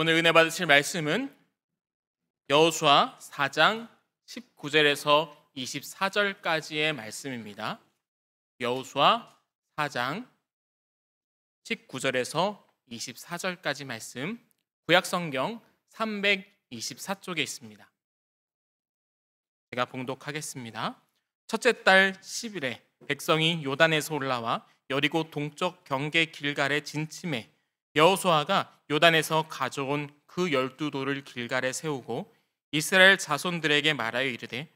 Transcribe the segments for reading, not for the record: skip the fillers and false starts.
오늘 은혜 받으실 말씀은 여호수아 4장 19절에서 24절까지의 말씀입니다. 여호수아 4장 19절에서 24절까지 말씀, 구약성경 324쪽에 있습니다. 제가 봉독하겠습니다. 첫째 달 10일에 백성이 요단에서 올라와 여리고 동쪽 경계 길갈에 진침해 여호수아가 요단에서 가져온 그 12돌을 길갈에 세우고 이스라엘 자손들에게 말하여 이르되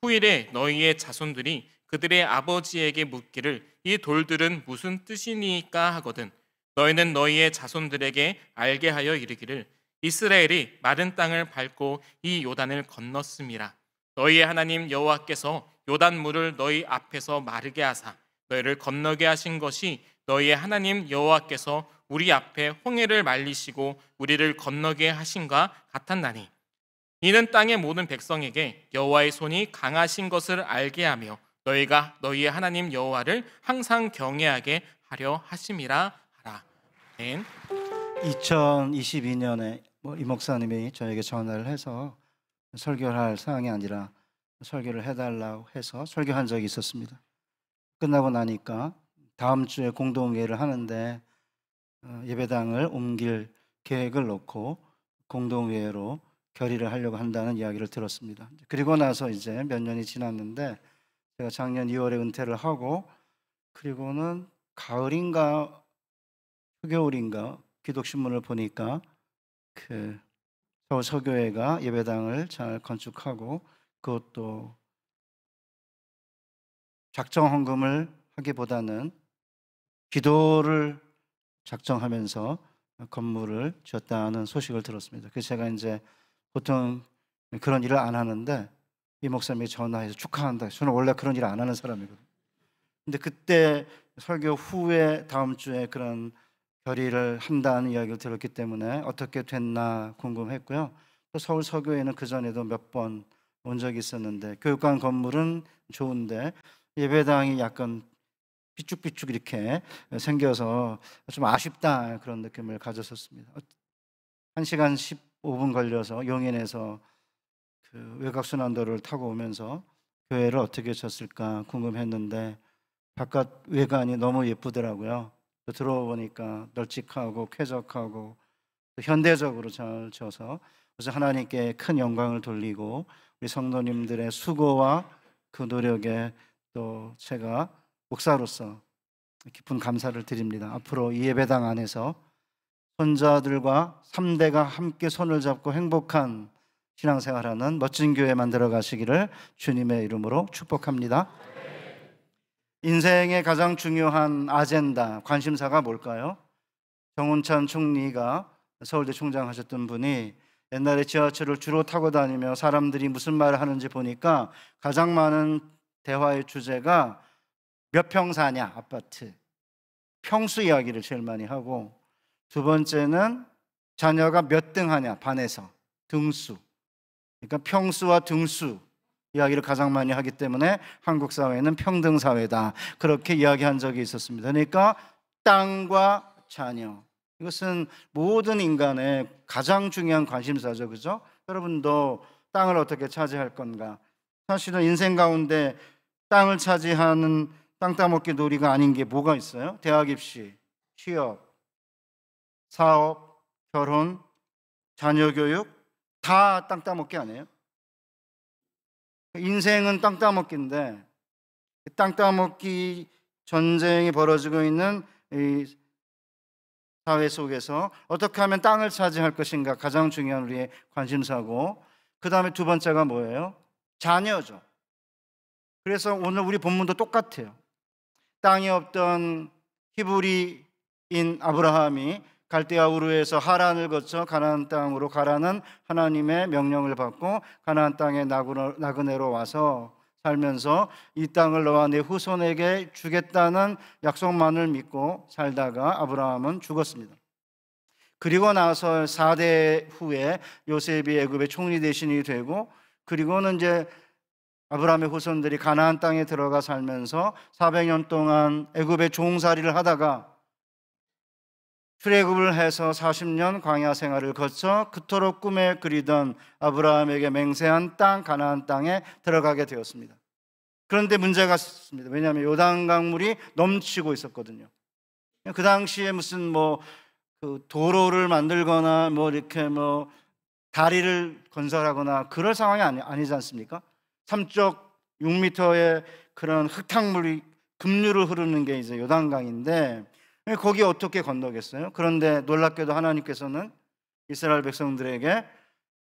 후일에 너희의 자손들이 그들의 아버지에게 묻기를 이 돌들은 무슨 뜻이니까 하거든 너희는 너희의 자손들에게 알게 하여 이르기를 이스라엘이 마른 땅을 밟고 이 요단을 건넜음이라. 너희의 하나님 여호와께서 요단물을 너희 앞에서 마르게 하사 너희를 건너게 하신 것이 너희의 하나님 여호와께서 우리 앞에 홍해를 말리시고 우리를 건너게 하신과 같았나니 이는 땅의 모든 백성에게 여호와의 손이 강하신 것을 알게 하며 너희가 너희의 하나님 여호와를 항상 경외하게 하려 하심이라 하라. 아멘. 2022년에 이 목사님이 저에게 전화를 해서 설교를 할 사항이 아니라 설교를 해달라고 해서 설교한 적이 있었습니다. 끝나고 나니까 다음 주에 공동회의를 하는데 예배당을 옮길 계획을 놓고 공동회의로 결의를 하려고 한다는 이야기를 들었습니다. 그리고 나서 이제 몇 년이 지났는데 제가 작년 2월에 은퇴를 하고 그리고는 가을인가 초겨울인가 기독신문을 보니까 그 서울 서교회가 예배당을 잘 건축하고 그것도 작정 헌금을 하기보다는 기도를 작정하면서 건물을 지었다는 소식을 들었습니다. 그래서 제가 이제 보통 그런 일을 안 하는데 이 목사님이 전화해서 축하한다. 저는 원래 그런 일 안 하는 사람이거든요. 근데 그때 설교 후에 다음 주에 그런 결의를 한다는 이야기를 들었기 때문에 어떻게 됐나 궁금했고요. 또 서울 서교회는 그전에도 몇 번 온 적이 있었는데 교육관 건물은 좋은데 예배당이 약간 삐쭉삐쭉 이렇게 생겨서 좀 아쉽다 그런 느낌을 가졌었습니다. 1시간 15분 걸려서 용인에서 그 외곽순환도로를 타고 오면서 교회를 어떻게 졌을까 궁금했는데 바깥 외관이 너무 예쁘더라고요. 들어보니까 널찍하고 쾌적하고 현대적으로 잘 지어서 그래서 하나님께 큰 영광을 돌리고 우리 성도님들의 수고와 그 노력에 또 제가 목사로서 깊은 감사를 드립니다. 앞으로 이 예배당 안에서 손자들과 3대가 함께 손을 잡고 행복한 신앙생활하는 멋진 교회 만들어 가시기를 주님의 이름으로 축복합니다. 인생의 가장 중요한 아젠다, 관심사가 뭘까요? 정운찬 총리가 서울대 총장 하셨던 분이 옛날에 지하철을 주로 타고 다니며 사람들이 무슨 말을 하는지 보니까 가장 많은 대화의 주제가 몇 평 사냐, 아파트. 평수 이야기를 제일 많이 하고 두 번째는 자녀가 몇 등 하냐, 반에서. 등수. 그러니까 평수와 등수 이야기를 가장 많이 하기 때문에 한국 사회는 평등 사회다. 그렇게 이야기한 적이 있었습니다. 그러니까 땅과 자녀. 이것은 모든 인간의 가장 중요한 관심사죠. 그죠? 여러분도 땅을 어떻게 차지할 건가? 사실은 인생 가운데 땅을 차지하는 땅 따먹기 놀이가 아닌 게 뭐가 있어요? 대학 입시, 취업, 사업, 결혼, 자녀 교육 다 땅 따먹기 아니에요? 인생은 땅 따먹기인데 땅 따먹기 전쟁이 벌어지고 있는 이 사회 속에서 어떻게 하면 땅을 차지할 것인가 가장 중요한 우리의 관심사고 그 다음에 두 번째가 뭐예요? 자녀죠. 그래서 오늘 우리 본문도 똑같아요. 땅이 없던 히브리인 아브라함이 갈대아 우르에서 하란을 거쳐 가나안 땅으로 가라는 하나님의 명령을 받고 가나안 땅의 나그네로 와서 살면서 이 땅을 너와 내 후손에게 주겠다는 약속만을 믿고 살다가 아브라함은 죽었습니다. 그리고 나서 4대 후에 요셉이 애굽의 총리 대신이 되고 그리고는 이제 아브라함의 후손들이 가나안 땅에 들어가 살면서 400년 동안 애굽의 종살이를 하다가 출애굽을 해서 40년 광야 생활을 거쳐 그토록 꿈에 그리던 아브라함에게 맹세한 땅 가나안 땅에 들어가게 되었습니다. 그런데 문제가 있습니다. 왜냐하면 요단 강물이 넘치고 있었거든요. 그 당시에 무슨 그 도로를 만들거나 이렇게 다리를 건설하거나 그럴 상황이 아니지 않습니까? 삼쪽 6m의 그런 흙탕물이 급류로 흐르는 게 이제 요단강인데 거기 어떻게 건너겠어요? 그런데 놀랍게도 하나님께서는 이스라엘 백성들에게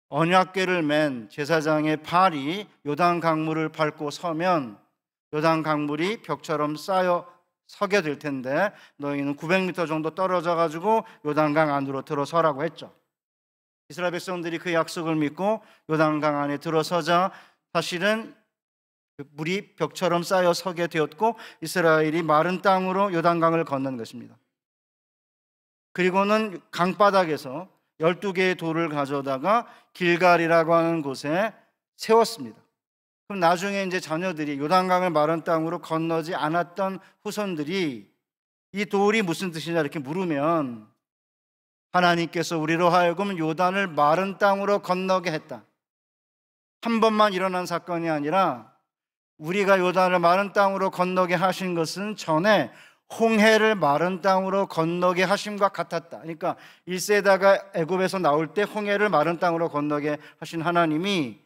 언약궤를 맨 제사장의 발이 요단 강물을 밟고 서면 요단 강물이 벽처럼 쌓여 서게 될 텐데 너희는 900m 정도 떨어져 가지고 요단강 안으로 들어서라고 했죠. 이스라엘 백성들이 그 약속을 믿고 요단강 안에 들어서자 사실은 물이 벽처럼 쌓여 서게 되었고 이스라엘이 마른 땅으로 요단강을 건넌 것입니다. 그리고는 강바닥에서 12개의 돌을 가져다가 길갈이라고 하는 곳에 세웠습니다. 그럼 나중에 이제 자녀들이 요단강을 마른 땅으로 건너지 않았던 후손들이 이 돌이 무슨 뜻이냐 이렇게 물으면 하나님께서 우리로 하여금 요단을 마른 땅으로 건너게 했다. 한 번만 일어난 사건이 아니라 우리가 요단을 마른 땅으로 건너게 하신 것은 전에 홍해를 마른 땅으로 건너게 하심과 같았다. 그러니까 1세대가 애굽에서 나올 때 홍해를 마른 땅으로 건너게 하신 하나님이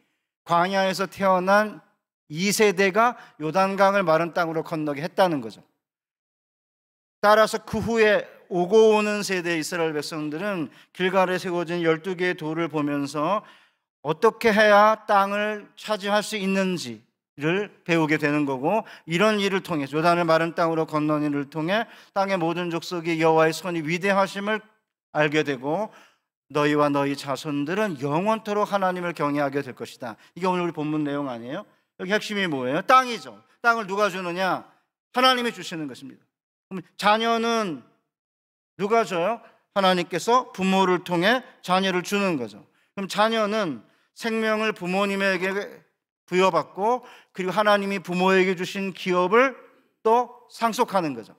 광야에서 태어난 2세대가 요단강을 마른 땅으로 건너게 했다는 거죠. 따라서 그 후에 오고 오는 세대의 이스라엘 백성들은 길갈에 세워진 12개의 돌을 보면서 어떻게 해야 땅을 차지할 수 있는지를 배우게 되는 거고, 이런 일을 통해 요단을 마른 땅으로 건너는 일을 통해 땅의 모든 족속이 여호와의 손이 위대하심을 알게 되고 너희와 너희 자손들은 영원토록 하나님을 경외하게 될 것이다. 이게 오늘 우리 본문 내용 아니에요? 여기 핵심이 뭐예요? 땅이죠. 땅을 누가 주느냐? 하나님이 주시는 것입니다. 그럼 자녀는 누가 줘요? 하나님께서 부모를 통해 자녀를 주는 거죠. 그럼 자녀는 생명을 부모님에게 부여받고 그리고 하나님이 부모에게 주신 기업을 또 상속하는 거죠.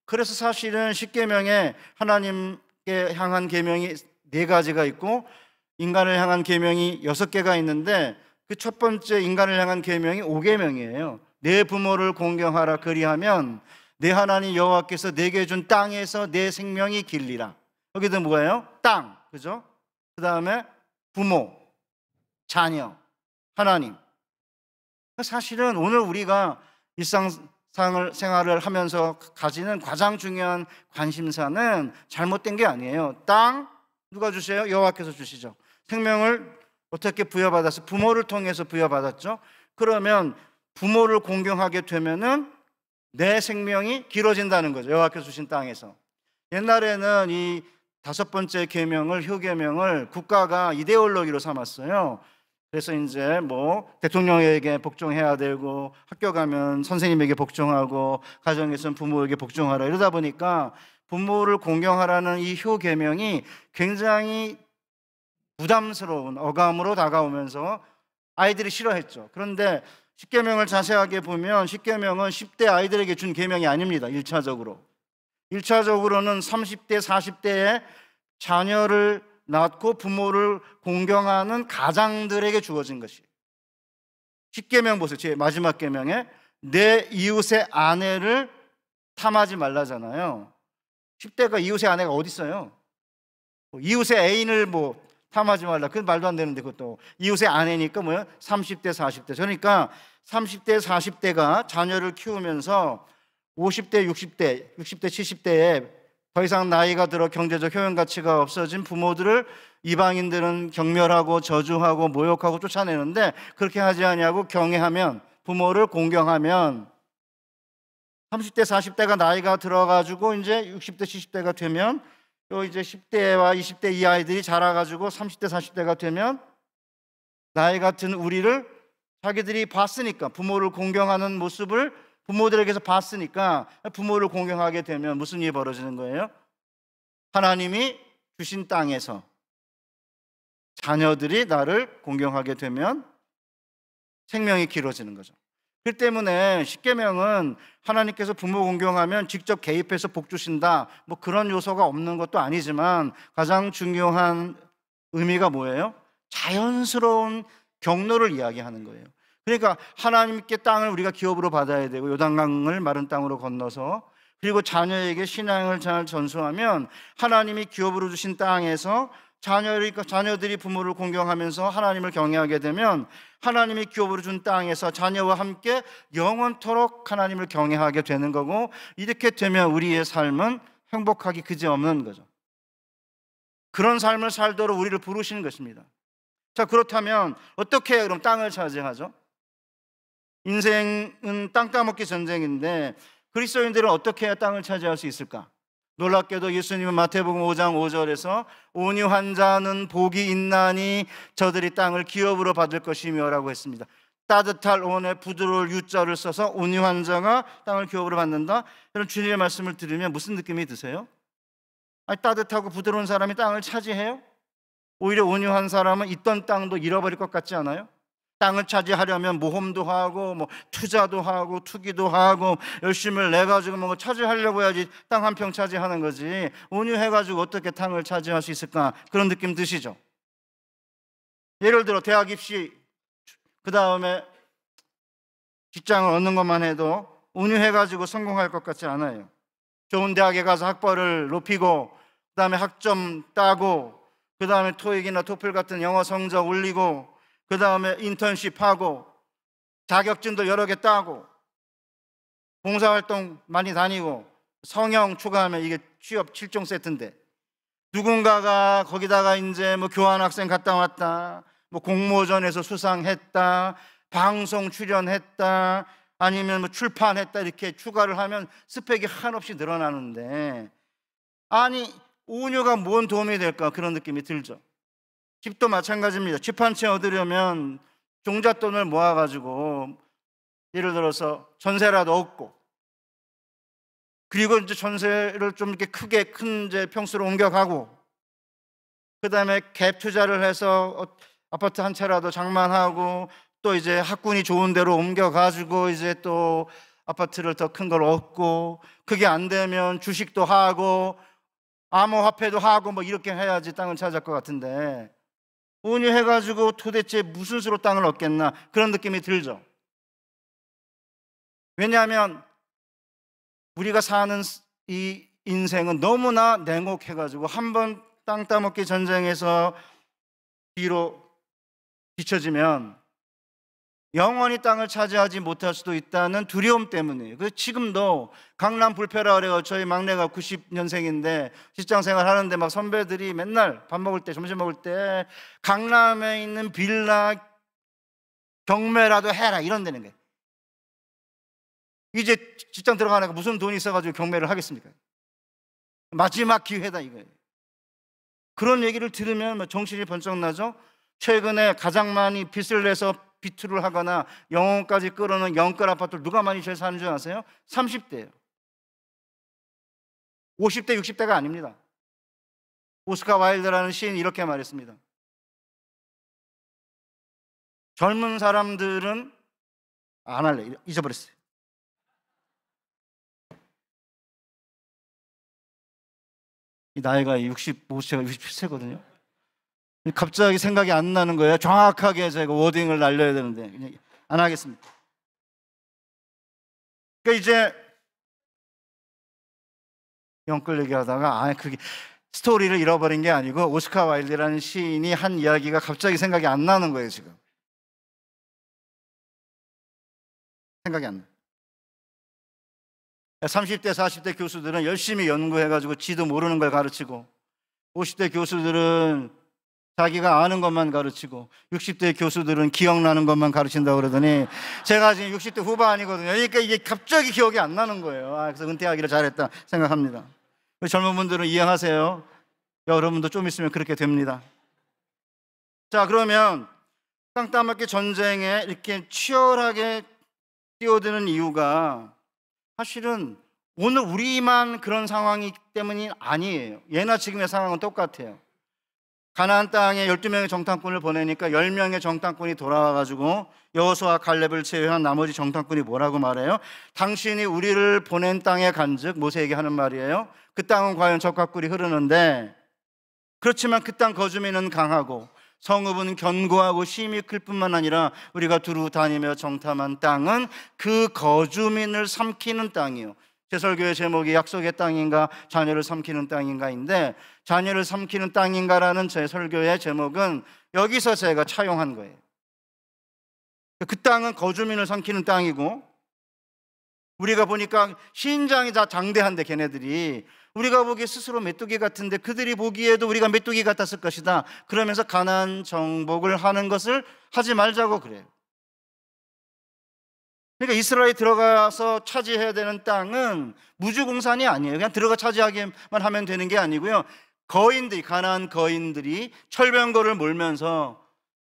그래서 사실은 십계명에 하나님께 향한 계명이 4가지가 있고 인간을 향한 계명이 6개가 있는데 그 첫 번째 인간을 향한 계명이 5계명이에요. 내 부모를 공경하라 그리하면 내 하나님 여호와께서 내게 준 땅에서 내 생명이 길리라. 여기도 뭐예요? 땅, 그죠? 그 다음에 부모, 자녀, 하나님. 사실은 오늘 우리가 일상생활을 하면서 가지는 가장 중요한 관심사는 잘못된 게 아니에요. 땅 누가 주세요? 여호와께서 주시죠. 생명을 어떻게 부여받아서 부모를 통해서 부여받았죠. 그러면 부모를 공경하게 되면은 내 생명이 길어진다는 거죠. 여호와께서 주신 땅에서. 옛날에는 이 5번째 계명을, 효계명을 국가가 이데올로기로 삼았어요. 그래서 이제 대통령에게 복종해야 되고 학교 가면 선생님에게 복종하고 가정에서는 부모에게 복종하라 이러다 보니까 부모를 공경하라는 이 효계명이 굉장히 부담스러운 어감으로 다가오면서 아이들이 싫어했죠. 그런데 십계명을 자세하게 보면 십계명은 10대 아이들에게 준 계명이 아닙니다. 1차적으로는 30대, 40대에 자녀를 낳고 부모를 공경하는 가장들에게 주어진 것이에요. 십계명 보세요. 제 마지막 계명에 내 이웃의 아내를 탐하지 말라잖아요. 10대가 이웃의 아내가 어디 있어요? 이웃의 애인을 탐하지 말라. 그건 말도 안 되는데 그것도 이웃의 아내니까 30대, 40대. 그러니까 30대, 40대가 자녀를 키우면서 50대, 60대, 70대에 더 이상 나이가 들어 경제적 효용 가치가 없어진 부모들을 이방인들은 경멸하고 저주하고 모욕하고 쫓아내는데 그렇게 하지 아니하고 경외하면 부모를 공경하면 30대, 40대가 나이가 들어가지고 이제 60대, 70대가 되면 또 이제 10대와 20대 이 아이들이 자라가지고 30대, 40대가 되면 나이 같은 우리를 자기들이 봤으니까 부모를 공경하는 모습을 부모들에게서 봤으니까 부모를 공경하게 되면 무슨 일이 벌어지는 거예요? 하나님이 주신 땅에서 자녀들이 나를 공경하게 되면 생명이 길어지는 거죠. 그 때문에 십계명은 하나님께서 부모 공경하면 직접 개입해서 복 주신다, 뭐 그런 요소가 없는 것도 아니지만 가장 중요한 의미가 뭐예요? 자연스러운 경로를 이야기하는 거예요. 그러니까 하나님께 땅을 우리가 기업으로 받아야 되고 요단강을 마른 땅으로 건너서, 그리고 자녀에게 신앙을 잘 전수하면 하나님이 기업으로 주신 땅에서 자녀들이 부모를 공경하면서 하나님을 경외하게 되면 하나님이 기업으로 준 땅에서 자녀와 함께 영원토록 하나님을 경외하게 되는 거고, 이렇게 되면 우리의 삶은 행복하기 그지없는 거죠. 그런 삶을 살도록 우리를 부르시는 것입니다. 자, 그렇다면 어떻게 그럼 땅을 차지하죠? 인생은 땅 따먹기 전쟁인데 그리스도인들은 어떻게 해야 땅을 차지할 수 있을까? 놀랍게도 예수님은 마태복음 5장 5절에서 온유한 자는 복이 있나니 저들이 땅을 기업으로 받을 것이며 라고 했습니다. 따뜻할 온에 부드러울 유자를 써서 온유한 자가 땅을 기업으로 받는다. 이런 주님의 말씀을 들으면 무슨 느낌이 드세요? 아니, 따뜻하고 부드러운 사람이 땅을 차지해요? 오히려 온유한 사람은 있던 땅도 잃어버릴 것 같지 않아요? 땅을 차지하려면 모험도 하고 뭐 투자도 하고 투기도 하고 열심을 내가지고 뭐 차지하려고 해야지 땅 한 평 차지하는 거지, 온유해가지고 어떻게 땅을 차지할 수 있을까? 그런 느낌 드시죠? 예를 들어 대학 입시, 그 다음에 직장을 얻는 것만 해도 온유해가지고 성공할 것 같지 않아요. 좋은 대학에 가서 학벌을 높이고, 그 다음에 학점 따고, 그 다음에 토익이나 토플 같은 영어 성적 올리고, 그 다음에 인턴십하고 자격증도 여러 개 따고 봉사활동 많이 다니고 성형 추가하면 이게 취업 7종 세트인데, 누군가가 거기다가 이제 뭐 교환학생 갔다 왔다, 뭐 공모전에서 수상했다, 방송 출연했다, 아니면 뭐 출판했다, 이렇게 추가를 하면 스펙이 한없이 늘어나는데, 아니 온유가 뭔 도움이 될까? 그런 느낌이 들죠. 집도 마찬가지입니다. 집 한 채 얻으려면 종잣돈을 모아가지고 예를 들어서 전세라도 얻고, 그리고 이제 전세를 좀 이렇게 크게 큰 이제 평수로 옮겨가고, 그 다음에 갭 투자를 해서 아파트 한 채라도 장만하고, 또 이제 학군이 좋은 데로 옮겨가지고 이제 또 아파트를 더 큰 걸 얻고, 그게 안 되면 주식도 하고 암호화폐도 하고 뭐 이렇게 해야지 땅을 차지할 것 같은데, 온유해가지고 도대체 무슨 수로 땅을 얻겠나? 그런 느낌이 들죠. 왜냐하면 우리가 사는 이 인생은 너무나 냉혹해가지고 한 번 땅 따먹기 전쟁에서 뒤로 뒤처지면 영원히 땅을 차지하지 못할 수도 있다는 두려움 때문이에요. 그래서 지금도 강남 불패라 그래요. 저희 막내가 90년생인데 직장 생활 하는데 막 선배들이 맨날 밥 먹을 때, 점심 먹을 때 강남에 있는 빌라 경매라도 해라 이런다는 거예요. 이제 직장 들어가니까 무슨 돈이 있어가지고 경매를 하겠습니까? 마지막 기회다 이거예요. 그런 얘기를 들으면 정신이 번쩍 나죠. 최근에 가장 많이 빚을 내서 비투를 하거나 영혼까지 끌어는 영끌 아파트를 누가 많이 제일 사는 줄 아세요? 30대예요. 50대, 60대가 아닙니다. 오스카 와일드라는 시인이 이렇게 말했습니다. 젊은 사람들은 안 할래, 잊어버렸어요. 이 나이가 65세가 67세거든요. 갑자기 생각이 안 나는 거예요. 정확하게 제가 워딩을 날려야 되는데 그냥 안 하겠습니다. 그러니까 이제 영끌 얘기하다가 그게 스토리를 잃어버린 게 아니고 오스카 와일드라는 시인이 한 이야기가 갑자기 생각이 안 나는 거예요. 지금 생각이 안 나요. 30대 40대 교수들은 열심히 연구해가지고 지도 모르는 걸 가르치고, 50대 교수들은 자기가 아는 것만 가르치고, 60대 교수들은 기억나는 것만 가르친다고 그러더니 제가 지금 60대 후반이거든요. 그러니까 이게 갑자기 기억이 안 나는 거예요. 그래서 은퇴하기를 잘했다 생각합니다. 젊은 분들은 이해하세요. 여러분도 좀 있으면 그렇게 됩니다. 자, 그러면 땅 따먹기 전쟁에 이렇게 치열하게 뛰어드는 이유가 사실은 오늘 우리만 그런 상황이기 때문이 아니에요. 예나 지금의 상황은 똑같아요. 가나안 땅에 12명의 정탐꾼을 보내니까 10명의 정탐꾼이 돌아와가지고 여호수아와 갈렙을 제외한 나머지 정탐꾼이 뭐라고 말해요? 당신이 우리를 보낸 땅에 간즉, 모세에게 하는 말이에요. 그 땅은 과연 적과 꿀이 흐르는데, 그렇지만 그 땅 거주민은 강하고 성읍은 견고하고 심이 클 뿐만 아니라 우리가 두루 다니며 정탐한 땅은 그 거주민을 삼키는 땅이요. 제 설교의 제목이 약속의 땅인가 자녀를 삼키는 땅인가인데, 자녀를 삼키는 땅인가라는 제 설교의 제목은 여기서 제가 차용한 거예요. 그 땅은 거주민을 삼키는 땅이고, 우리가 보니까 신장이 다 장대한데 걔네들이, 우리가 보기에 스스로 메뚜기 같은데 그들이 보기에도 우리가 메뚜기 같았을 것이다. 그러면서 가나안 정복을 하는 것을 하지 말자고 그래요. 그러니까 이스라엘이 들어가서 차지해야 되는 땅은 무주공산이 아니에요. 그냥 들어가 차지하기만 하면 되는 게 아니고요. 거인들이, 가나안 거인들이 철병거를 몰면서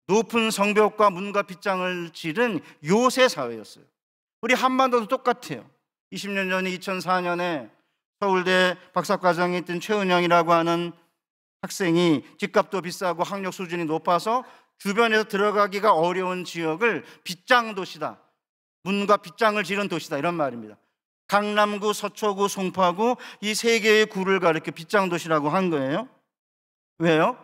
높은 성벽과 문과 빗장을 지른 요새 사회였어요. 우리 한반도도 똑같아요. 20년 전에 2004년에 서울대 박사과정에 있던 최은영이라고 하는 학생이 집값도 비싸고 학력 수준이 높아서 주변에서 들어가기가 어려운 지역을 빗장 도시다, 문과 빗장을 지른 도시다, 이런 말입니다. 강남구, 서초구, 송파구 이 세 개의 구를 가리켜 빗장 도시라고 한 거예요. 왜요?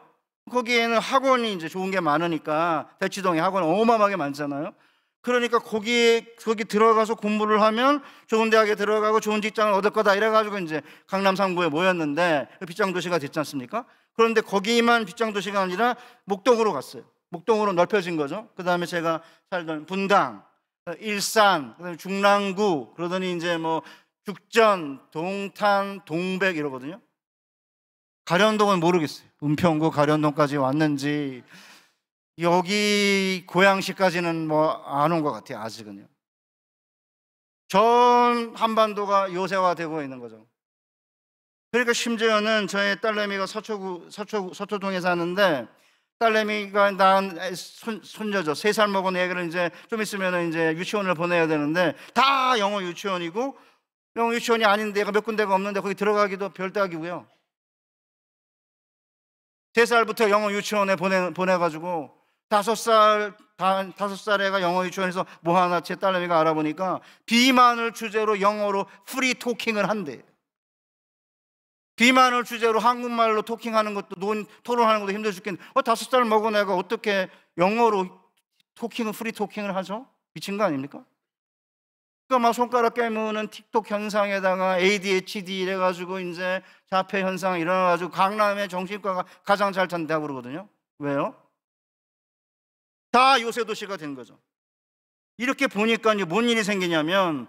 거기에는 학원이 이제 좋은 게 많으니까, 대치동에 학원 어마어마하게 많잖아요. 그러니까 거기 들어가서 공부를 하면 좋은 대학에 들어가고 좋은 직장을 얻을 거다, 이래가지고 이제 강남 3구에 모였는데 빗장 도시가 됐지 않습니까? 그런데 거기만 빗장 도시가 아니라 목동으로 갔어요. 목동으로 넓혀진 거죠. 그 다음에 제가 살던 분당, 일산, 그다음에 중랑구, 그러더니 이제 뭐 죽전, 동탄, 동백 이러거든요. 가련동은 모르겠어요. 은평구 가련동까지 왔는지, 여기 고양시까지는 뭐 안 온 것 같아요. 아직은요. 전 한반도가 요새화되고 있는 거죠. 그러니까 심지어는 저희 딸내미가 서초동에 사는데, 딸내미가 낳은 손녀죠. 3살 먹은 애를 이제 좀 있으면 이제 유치원을 보내야 되는데, 다 영어 유치원이고, 영어 유치원이 아닌 데가 몇 군데가 없는데 거기 들어가기도 별따기고요. 3살부터 영어 유치원에 보내가지고 5살 애가 영어 유치원에서 뭐 하나, 제 딸내미가 알아보니까 비만을 주제로 영어로 프리 토킹을 한대. 비만을 주제로 한국말로 토킹하는 것도, 토론하는 것도 힘들어 죽겠는데 5살 먹은 애가 어떻게 영어로 프리 토킹을 하죠? 미친 거 아닙니까? 그러니까 막 손가락 깨무는 틱톡 현상에다가 ADHD 이래가지고 이제 자폐 현상 일어나가지고 강남의 정신과가 가장 잘 찬다고 그러거든요. 왜요? 다 요새 도시가 된 거죠. 이렇게 보니까 이제 뭔 일이 생기냐면,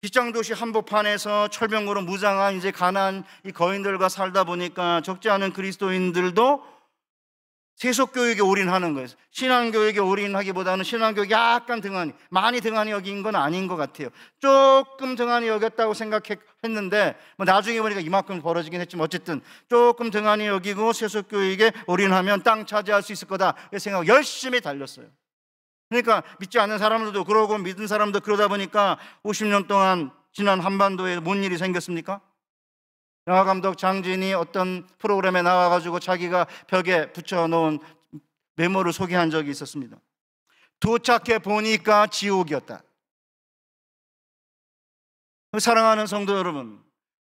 빗장도시 한복판에서 철병거로 무장한 이제 가난한 이 거인들과 살다 보니까 적지 않은 그리스도인들도 세속교육에 올인하는 거예요. 신앙교육에 올인하기보다는 신앙교육이 약간 등한히, 많이 등한히 여긴 건 아닌 것 같아요. 조금 등한히 여겼다고 생각했는데 뭐 나중에 보니까 이만큼 벌어지긴 했지만, 어쨌든 조금 등한히 여기고 세속교육에 올인하면 땅 차지할 수 있을 거다 이 생각하고 열심히 달렸어요. 그러니까 믿지 않는 사람들도 그러고 믿은 사람도 그러다 보니까 50년 동안 지난 한반도에 뭔 일이 생겼습니까? 영화감독 장진이 어떤 프로그램에 나와가지고 자기가 벽에 붙여놓은 메모를 소개한 적이 있었습니다. 도착해 보니까 지옥이었다. 사랑하는 성도 여러분,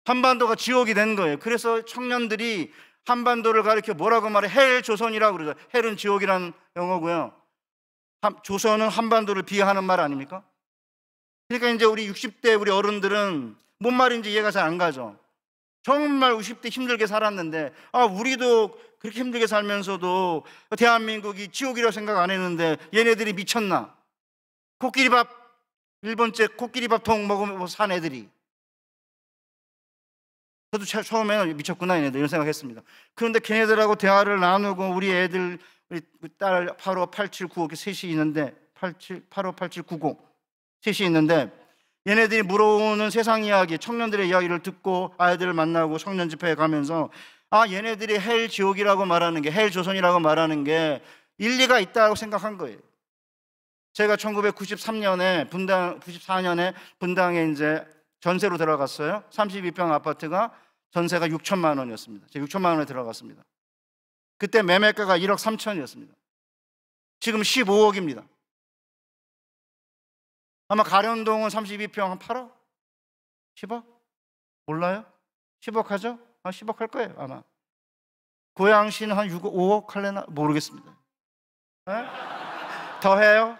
한반도가 지옥이 된 거예요. 그래서 청년들이 한반도를 가리켜 뭐라고 말해? 헬 조선이라고 그러죠. 헬은 지옥이라는 영어고요. 조선은 한반도를 비하하는 말 아닙니까? 그러니까 이제 우리 60대 우리 어른들은 뭔 말인지 이해가 잘 안 가죠. 정말 50대 힘들게 살았는데, 우리도 그렇게 힘들게 살면서도 대한민국이 지옥이라고 생각 안 했는데 얘네들이 미쳤나? 코끼리밥, 일본째 코끼리밥통 먹으면 산 애들이. 저도 처음에는 미쳤구나 얘네들, 이런 생각했습니다. 그런데 걔네들하고 대화를 나누고, 우리 애들, 우리 딸 85, 87, 95 이렇게 셋이 있는데, 85, 87, 90 셋이 있는데, 얘네들이 물어오는 세상 이야기, 청년들의 이야기를 듣고 아이들을 만나고 청년 집회에 가면서, 얘네들이 헬 지옥이라고 말하는 게, 헬 조선이라고 말하는 게 일리가 있다고 생각한 거예요. 제가 1993년에 94년에 분당에 이제 전세로 들어갔어요. 32평 아파트가 전세가 6천만 원이었습니다. 제가 6천만 원에 들어갔습니다. 그때 매매가가 1억 3천이었습니다. 지금 15억입니다. 아마 가련동은 32평 한 8억? 10억? 몰라요? 10억 하죠? 10억 할 거예요 아마. 고양시는 한 6억, 5억 할래나? 모르겠습니다. 네? 더 해요?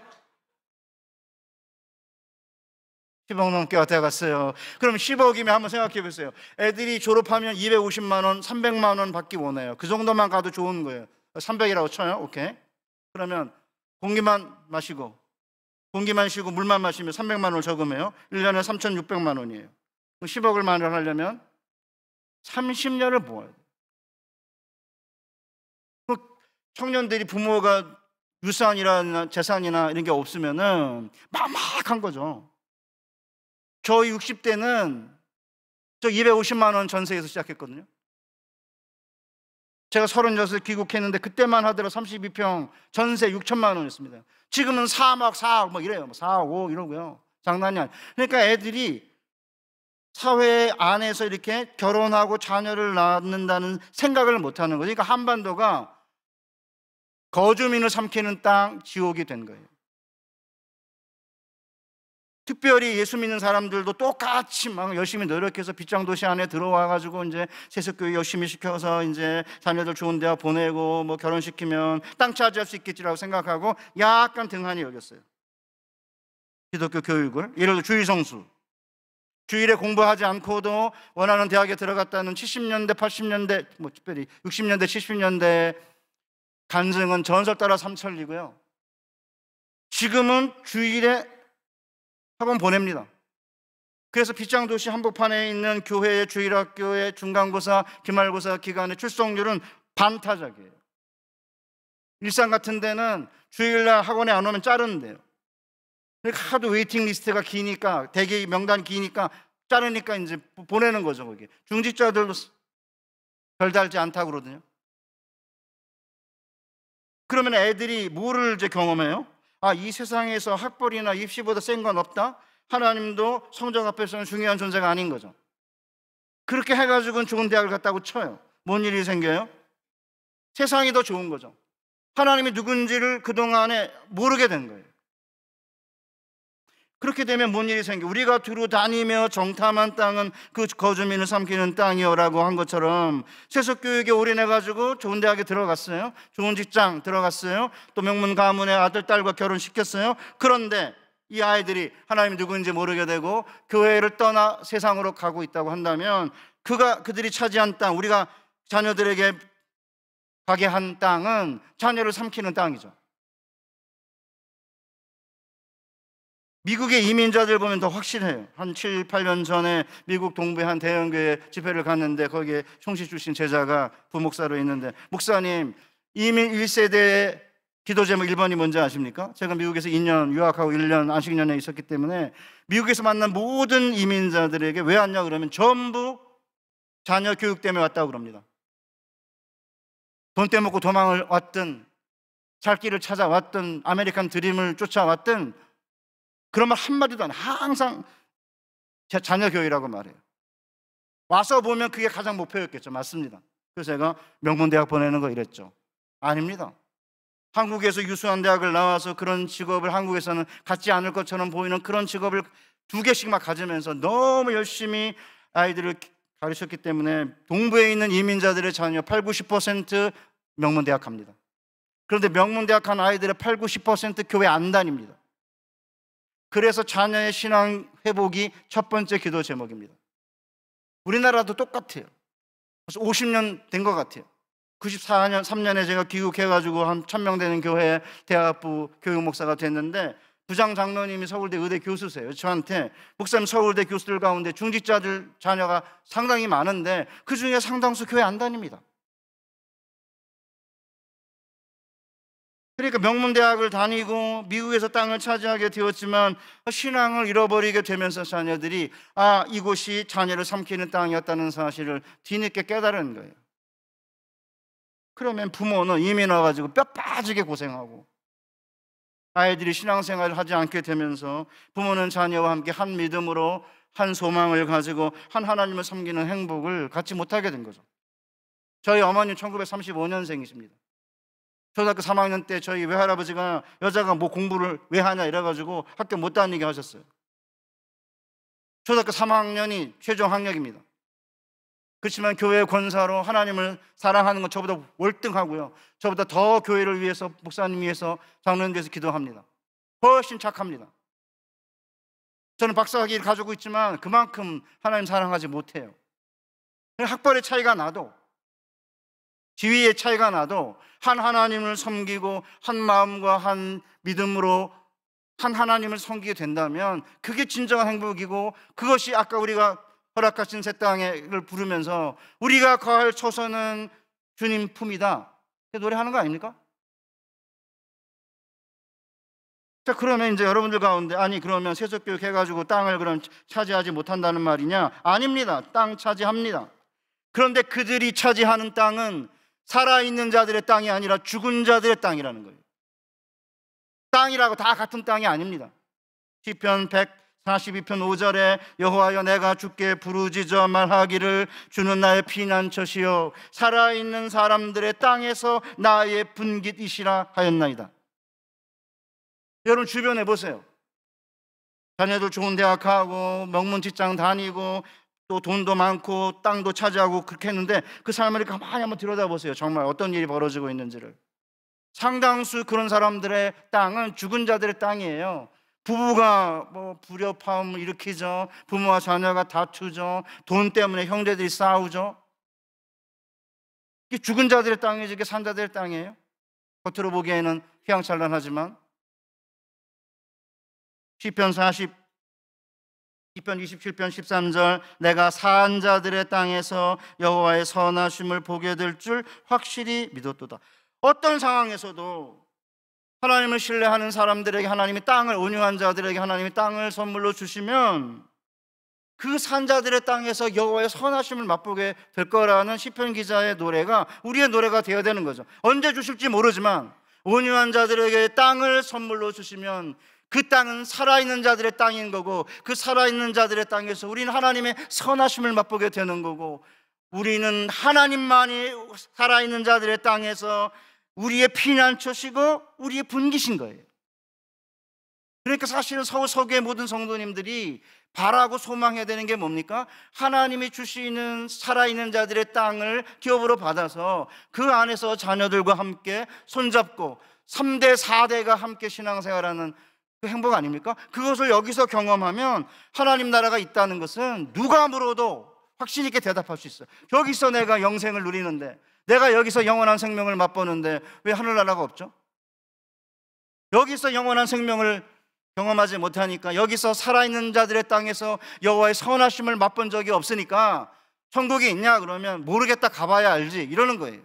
10억 넘게 왔다 갔어요. 그럼 10억이면 한번 생각해 보세요. 애들이 졸업하면 250만 원, 300만 원 받기 원해요. 그 정도만 가도 좋은 거예요. 300이라고 쳐요. 오케이. 그러면 공기만 마시고 공기만 쉬고 물만 마시면 300만 원을 저금해요. 1년에 3,600만 원이에요. 10억을 마련하려면 30년을 모아야 돼요. 청년들이 부모가 유산이나 재산이나 이런 게 없으면은 막막한 거죠. 저 60대는 저 250만 원 전세에서 시작했거든요. 제가 36 귀국했는데 그때만 하더라도 32평 전세 6천만 원이었습니다. 지금은 3억, 4억 뭐 이래요. 4억, 5억 이러고요. 장난이 아니에요. 그러니까 애들이 사회 안에서 이렇게 결혼하고 자녀를 낳는다는 생각을 못 하는 거죠. 그러니까 한반도가 거주민을 삼키는 땅, 지옥이 된 거예요. 특별히 예수 믿는 사람들도 똑같이 막 열심히 노력해서 빗장도시 안에 들어와가지고 이제 세속교육 열심히 시켜서 이제 자녀들 좋은 대학 보내고 뭐 결혼시키면 땅 차지할 수 있겠지라고 생각하고 약간 등한히 여겼어요. 기독교 교육을. 예를 들어 주일성수. 주일에 공부하지 않고도 원하는 대학에 들어갔다는 70년대, 80년대, 뭐 특별히 60년대, 70년대 간증은 전설 따라 삼천리고요. 지금은 주일에 학원 보냅니다. 그래서 빗장도시 한복판에 있는 교회의 주일학교의 중간고사, 기말고사 기간의 출석률은 반타작이에요. 일산 같은 데는 주일날 학원에 안 오면 자르는데요. 그러니까 하도 웨이팅 리스트가 기니까, 대기 명단이 기니까 자르니까 이제 보내는 거죠. 거기 중직자들도 별달지 않다고 그러거든요. 그러면 애들이 뭐를 이제 경험해요? 이 세상에서 학벌이나 입시보다 센 건 없다? 하나님도 성적 앞에서는 중요한 존재가 아닌 거죠. 그렇게 해가지고는 좋은 대학을 갔다고 쳐요. 뭔 일이 생겨요? 세상이 더 좋은 거죠. 하나님이 누군지를 그동안에 모르게 된 거예요. 그렇게 되면 뭔 일이 생겨? 우리가 두루 다니며 정탐한 땅은 그 거주민을 삼키는 땅이요라고 한 것처럼 세속교육에 올인해가지고 좋은 대학에 들어갔어요. 좋은 직장 들어갔어요. 또 명문 가문의 아들, 딸과 결혼시켰어요. 그런데 이 아이들이 하나님이 누구인지 모르게 되고 교회를 떠나 세상으로 가고 있다고 한다면 그들이 차지한 땅, 우리가 자녀들에게 가게 한 땅은 자녀를 삼키는 땅이죠. 미국의 이민자들 보면 더 확실해요. 한 7, 8년 전에 미국 동부의 한 대형교회 집회를 갔는데 거기에 총시 출신 제자가 부목사로 있는데, 목사님, 이민 1세대의 기도 제목 1번이 뭔지 아십니까? 제가 미국에서 2년 유학하고 1년 안식년에 있었기 때문에 미국에서 만난 모든 이민자들에게 왜 왔냐 그러면 전부 자녀 교육 때문에 왔다고 그럽니다. 돈 떼먹고 도망을 왔든 살 길을 찾아왔든 아메리칸 드림을 쫓아왔든 그런 말 한마디도 안 해요. 항상 제 자녀 교육이라고 말해요. 와서 보면 그게 가장 목표였겠죠. 맞습니다. 그래서 제가 명문대학 보내는 거 이랬죠. 아닙니다. 한국에서 유수한 대학을 나와서 그런 직업을 한국에서는 갖지 않을 것처럼 보이는 그런 직업을 2개씩 막 가지면서 너무 열심히 아이들을 가르쳤기 때문에 동부에 있는 이민자들의 자녀 8, 90% 명문대학 갑니다. 그런데 명문대학 간 아이들의 8, 90% 교회 안 다닙니다. 그래서 자녀의 신앙 회복이 첫 번째 기도 제목입니다. 우리나라도 똑같아요. 벌써 50년 된 것 같아요. 94년, 3년에 제가 귀국해가지고 한 1000명 되는 교회 대학부 교육목사가 됐는데 부장 장로님이 서울대 의대 교수세요. 저한테 목사님 서울대 교수들 가운데 중직자들 자녀가 상당히 많은데 그 중에 상당수 교회 안 다닙니다. 그러니까 명문대학을 다니고 미국에서 땅을 차지하게 되었지만 신앙을 잃어버리게 되면서 자녀들이 이곳이 자녀를 삼키는 땅이었다는 사실을 뒤늦게 깨달은 거예요. 그러면 부모는 이민 와가지고 뼈 빠지게 고생하고 아이들이 신앙생활을 하지 않게 되면서 부모는 자녀와 함께 한 믿음으로 한 소망을 가지고 한 하나님을 섬기는 행복을 갖지 못하게 된 거죠. 저희 어머니 1935년생이십니다. 초등학교 3학년 때 저희 외할아버지가 여자가 뭐 공부를 왜 하냐 이래가지고 학교 못 다니게 하셨어요. 초등학교 3학년이 최종 학력입니다. 그렇지만 교회 권사로 하나님을 사랑하는 건 저보다 월등하고요, 저보다 더 교회를 위해서, 목사님 위해서, 장로님 위해서 기도합니다. 훨씬 착합니다. 저는 박사학위를 가지고 있지만 그만큼 하나님 사랑하지 못해요. 학벌의 차이가 나도, 지위의 차이가 나도 한 하나님을 섬기고 한 마음과 한 믿음으로 한 하나님을 섬기게 된다면 그게 진정한 행복이고, 그것이 아까 우리가 허락하신 새 땅을 부르면서 우리가 거할 초선은 주님 품이다 노래하는 거 아닙니까? 자, 그러면 이제 여러분들 가운데, 아니 그러면 세속교육 해가지고 땅을 그럼 차지하지 못한다는 말이냐? 아닙니다. 땅 차지합니다. 그런데 그들이 차지하는 땅은 살아있는 자들의 땅이 아니라 죽은 자들의 땅이라는 거예요. 땅이라고 다 같은 땅이 아닙니다. 시편 142편 5절에 여호와여 내가 주께 부르짖어 말하기를 주는 나의 피난처시여 살아있는 사람들의 땅에서 나의 분깃이시라 하였나이다. 여러분 주변에 보세요. 자녀들 좋은 대학 가고 명문 직장 다니고 또 돈도 많고 땅도 차지하고 그렇게 했는데 그 사람을 가만히 한번 들여다보세요. 정말 어떤 일이 벌어지고 있는지를. 상당수 그런 사람들의 땅은 죽은 자들의 땅이에요. 부부가 뭐 불협화음을 일으키죠. 부모와 자녀가 다투죠. 돈 때문에 형제들이 싸우죠. 이게 죽은 자들의 땅이지, 이게 산 자들의 땅이에요. 겉으로 보기에는 휘황찬란하지만. 시편 27편 13절 내가 산 자들의 땅에서 여호와의 선하심을 보게 될 줄 확실히 믿었도다. 어떤 상황에서도 하나님을 신뢰하는 사람들에게 하나님이 땅을, 온유한 자들에게 하나님이 땅을 선물로 주시면 그 산자들의 땅에서 여호와의 선하심을 맛보게 될 거라는 시편 기자의 노래가 우리의 노래가 되어야 되는 거죠. 언제 주실지 모르지만 온유한 자들에게 땅을 선물로 주시면 그 땅은 살아있는 자들의 땅인 거고, 그 살아있는 자들의 땅에서 우리는 하나님의 선하심을 맛보게 되는 거고, 우리는 하나님만이 살아있는 자들의 땅에서 우리의 피난처시고 우리의 분기신 거예요. 그러니까 사실은 서구의 모든 성도님들이 바라고 소망해야 되는 게 뭡니까? 하나님이 주시는 살아있는 자들의 땅을 기업으로 받아서 그 안에서 자녀들과 함께 손잡고 3대 4대가 함께 신앙생활하는 그 행복 아닙니까? 그것을 여기서 경험하면 하나님 나라가 있다는 것은 누가 물어도 확신 있게 대답할 수 있어요. 여기서 내가 영생을 누리는데, 내가 여기서 영원한 생명을 맛보는데 왜 하늘나라가 없죠? 여기서 영원한 생명을 경험하지 못하니까, 여기서 살아있는 자들의 땅에서 여호와의 선하심을 맛본 적이 없으니까 천국이 있냐 그러면 모르겠다, 가봐야 알지, 이러는 거예요.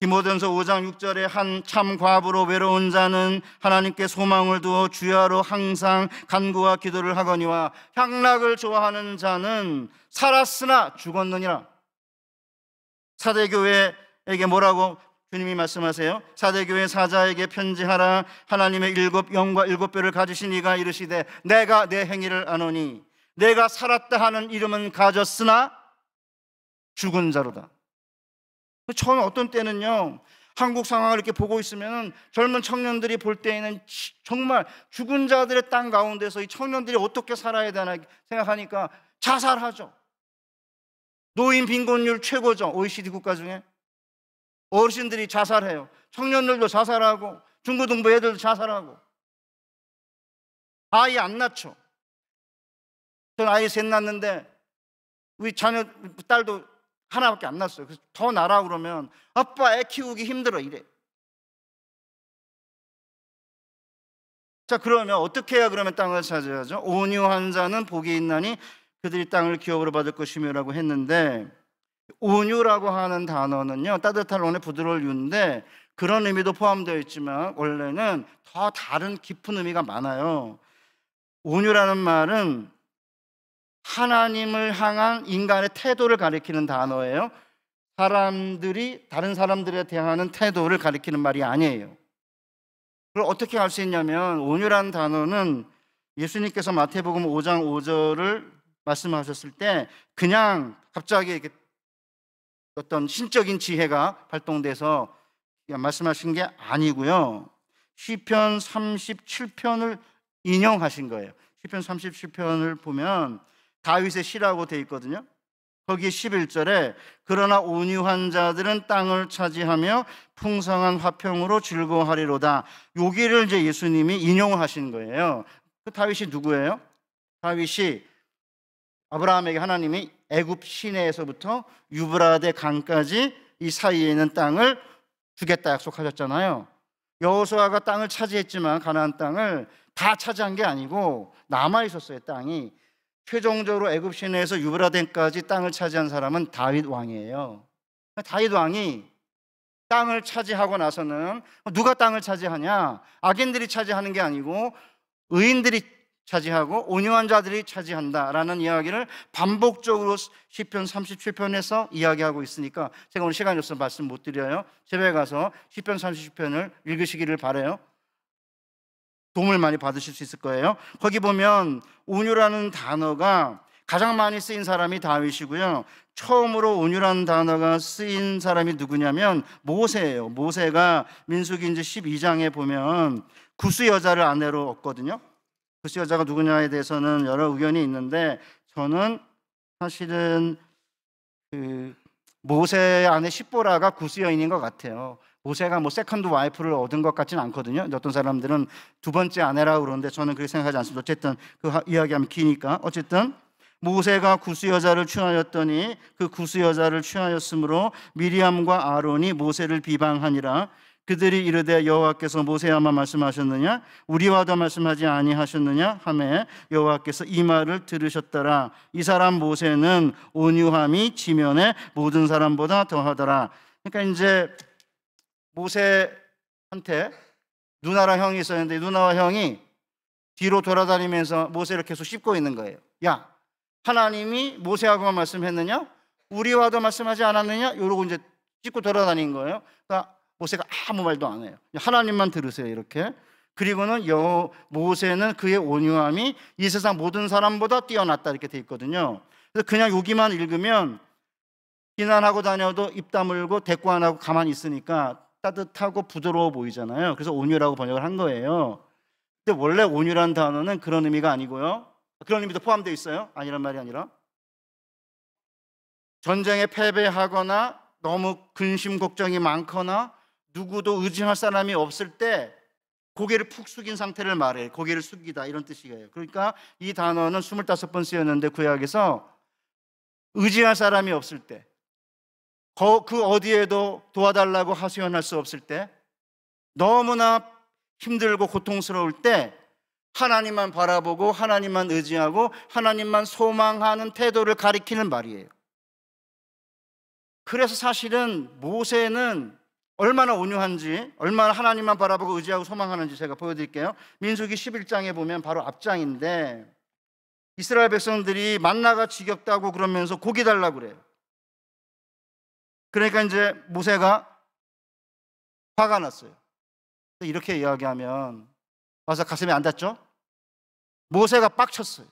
디모데전서 5장 6절에 한 참 과부로 외로운 자는 하나님께 소망을 두어 주야로 항상 간구와 기도를 하거니와 향락을 좋아하는 자는 살았으나 죽었느니라. 사대교회에게 뭐라고 주님이 말씀하세요? 사대교회 사자에게 편지하라. 하나님의 7영과 7뼈를 가지신 이가 이르시되 내가 내 행위를 아노니 내가 살았다 하는 이름은 가졌으나 죽은 자로다. 처음에 어떤 때는요, 한국 상황을 이렇게 보고 있으면 젊은 청년들이 볼 때에는 정말 죽은 자들의 땅 가운데서 이 청년들이 어떻게 살아야 되나 생각하니까 자살하죠. 노인 빈곤율 최고죠. OECD 국가 중에. 어르신들이 자살해요. 청년들도 자살하고 중고등부 애들도 자살하고. 아이 안 낳죠. 전 아이 셋 낳았는데 우리 자녀 딸도 하나밖에 안 낳았어요. 그래서 더 낳으라 그러면 아빠 애 키우기 힘들어 이래. 자, 그러면 어떻게 해야 그러면 땅을 차지하죠? 온유한 자는 복이 있나니 그들이 땅을 기업으로 받을 것이며라고 했는데, 온유라고 하는 단어는요, 따뜻한 온에 부드러울 유인데 그런 의미도 포함되어 있지만 원래는 더 다른 깊은 의미가 많아요. 온유라는 말은 하나님을 향한 인간의 태도를 가리키는 단어예요. 사람들이 다른 사람들에 대하는 태도를 가리키는 말이 아니에요. 그걸 어떻게 알 수 있냐면, 온유라는 단어는 예수님께서 마태복음 5장 5절을 말씀하셨을 때 그냥 갑자기 이렇게 어떤 신적인 지혜가 발동돼서 말씀하신 게 아니고요. 시편 37편을 인용하신 거예요. 시편 37편을 보면 다윗의 시라고 되어 있거든요. 거기 11절에 그러나 온유한 자들은 땅을 차지하며 풍성한 화평으로 즐거워하리로다. 여기를 이제 예수님이 인용하신 거예요. 그 다윗이 누구예요? 다윗이 아브라함에게 하나님이 애굽 시내에서부터 유브라데 강까지 이 사이에 있는 땅을 주겠다 약속하셨잖아요. 여호수아가 땅을 차지했지만 가나안 땅을 다 차지한 게 아니고 남아 있었어요. 땅이. 최종적으로 애굽 시내에서 유브라데까지 땅을 차지한 사람은 다윗 왕이에요. 다윗 왕이 땅을 차지하고 나서는 누가 땅을 차지하냐? 악인들이 차지하는 게 아니고 의인들이 차지하고 온유한 자들이 차지한다라는 이야기를 반복적으로 시편 37편에서 이야기하고 있으니까 제가 오늘 시간이 없어서 말씀 못 드려요. 집에 가서 시편 37편을 읽으시기를 바라요. 도움을 많이 받으실 수 있을 거예요. 거기 보면 온유라는 단어가 가장 많이 쓰인 사람이 다윗이고요. 처음으로 온유라는 단어가 쓰인 사람이 누구냐면 모세예요. 모세가 민수기 이제 12장에 보면 구스 여자를 아내로 얻거든요. 구스 여자가 누구냐에 대해서는 여러 의견이 있는데 저는 사실은 그 모세의 아내 십보라가 구스 여인인 것 같아요. 모세가 뭐 세컨드 와이프를 얻은 것 같지는 않거든요. 어떤 사람들은 두 번째 아내라고 그러는데 저는 그렇게 생각하지 않습니다. 어쨌든 그 이야기하면 기니까. 어쨌든 모세가 구스 여자를 취하였더니 그 구스 여자를 취하였으므로 미리암과 아론이 모세를 비방하니라. 그들이 이르되 여호와께서 모세야만 말씀하셨느냐 우리와도 말씀하지 아니하셨느냐 하매 여호와께서 이 말을 들으셨더라. 이 사람 모세는 온유함이 지면에 모든 사람보다 더하더라. 그러니까 이제 모세한테 누나랑 형이 있었는데 누나와 형이 뒤로 돌아다니면서 모세를 계속 씹고 있는 거예요. 야, 하나님이 모세하고만 말씀했느냐? 우리와도 말씀하지 않았느냐? 이러고 이제 씹고 돌아다닌 거예요. 그러니까 모세가 아무 말도 안 해요. 하나님만 들으세요 이렇게. 그리고는 모세는 그의 온유함이 이 세상 모든 사람보다 뛰어났다 이렇게 돼 있거든요. 그래서 그냥 여기만 읽으면 비난하고 다녀도 입 다물고 대꾸 안 하고 가만히 있으니까 따뜻하고 부드러워 보이잖아요. 그래서 온유라고 번역을 한 거예요. 근데 원래 온유란 단어는 그런 의미가 아니고요. 그런 의미도 포함되어 있어요. 아니란 말이 아니라 전쟁에 패배하거나 너무 근심 걱정이 많거나 누구도 의지할 사람이 없을 때 고개를 푹 숙인 상태를 말해요. 고개를 숙이다 이런 뜻이에요. 그러니까 이 단어는 25번 쓰였는데 구약에서 의지할 사람이 없을 때 그 어디에도 도와달라고 하소연할 수 없을 때 너무나 힘들고 고통스러울 때 하나님만 바라보고 하나님만 의지하고 하나님만 소망하는 태도를 가리키는 말이에요. 그래서 사실은 모세는 얼마나 온유한지 얼마나 하나님만 바라보고 의지하고 소망하는지 제가 보여드릴게요. 민수기 11장에 보면 바로 앞장인데 이스라엘 백성들이 만나가 지겹다고 그러면서 고기 달라고 그래요. 그러니까 이제 모세가 화가 났어요. 이렇게 이야기하면 와서 가슴이 안 닿죠? 모세가 빡쳤어요.